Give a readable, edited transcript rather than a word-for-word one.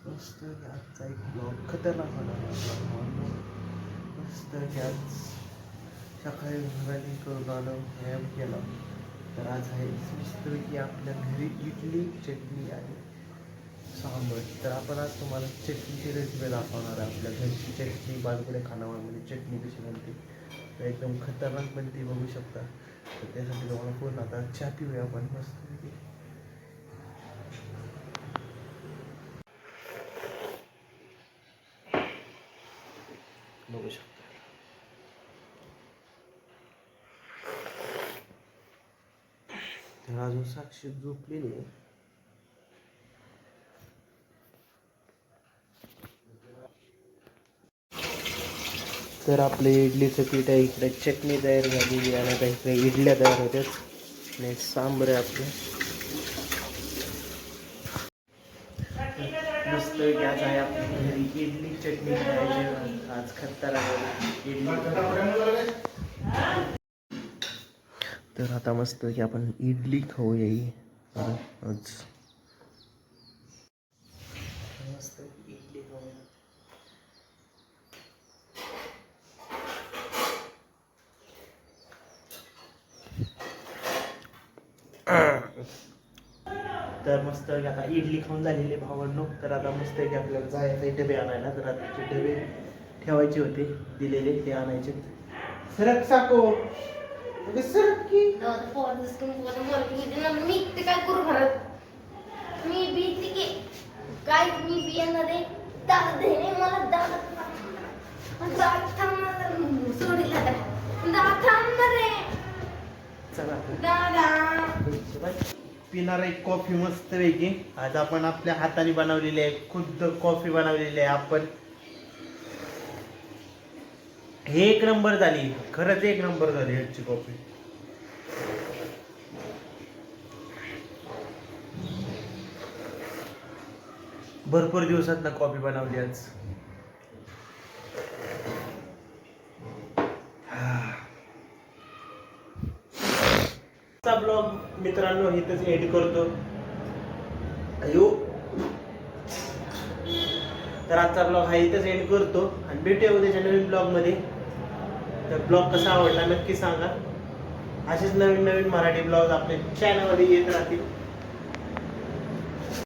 मस्त आजचा एक ब्लॉग खतरनाक होणार. मस्त आज सकाळी रनिंग करून आलो, व्यायाम केला. तर आज आहे मस्तपैकी आपल्या घरी इडली, चटणी आणि सांबर. तर आपण आज तुम्हाला चटणीची रेसिपी दाखवणार आहे. आपल्या घरची चटणी बाजूकडे खानावळमध्ये चटणी कशी बनते तर एकदम खतरनाक बनते, बघू शकता. तर त्यासाठी तुम्हाला पूर्ण आता चहा पिऊया आपण मस्तपैकी. बघू शकता. तर अजून साक्षी झोपलेली आहे. तर आपले इडलीचं पीठ आहे, इकडे चटणी तयार झालेली आणि आता इकडे इडल्या तयार होत्यात आणि सांबर आहे आपलं. मस्त गॅस आहे आपल्या घरी इडली चटणी खायची आज खत्ता इडली. तर आता मस्त की आपण इडली खाऊया आज. मस्त इडली खाऊया. तर मस्त आता इडली खाऊन झालेली भावांनो. तर आता मस्त की आपल्याला जायचं डबे आणायला. तर आता ते डबे ठेवायचे होते दिलेले, ते आणायचे. सरक साको सरक की मी ते काय करू घरात. मी भीती की काय मी बियाणार आहे दादा दे मला दादा सोडीला दादा रे चला दादा. पिणार एक कॉफी मस्त वेगळी. आज आपण आपल्या हाताने बनवलेली आहे, खुद्द कॉफी बनवलेली आहे आपण. हे एक नंबर झाली, खरंच एक नंबर झाली ह्याची कॉफी. भरपूर दिवसात ना कॉफी बनवली आज. ब्लॉग मित्रांनो इथंच एंड करतो. अयो तर आजचा ब्लॉग हा इथंच एंड करतो आणि भेटूया उद्याच्या नवीन ब्लॉगमध्ये. तर ब्लॉग कसा आवडला नक्की सांगा. असेच नवीन नवीन मराठी ब्लॉग आपल्या चॅनलमध्ये येत राहतील.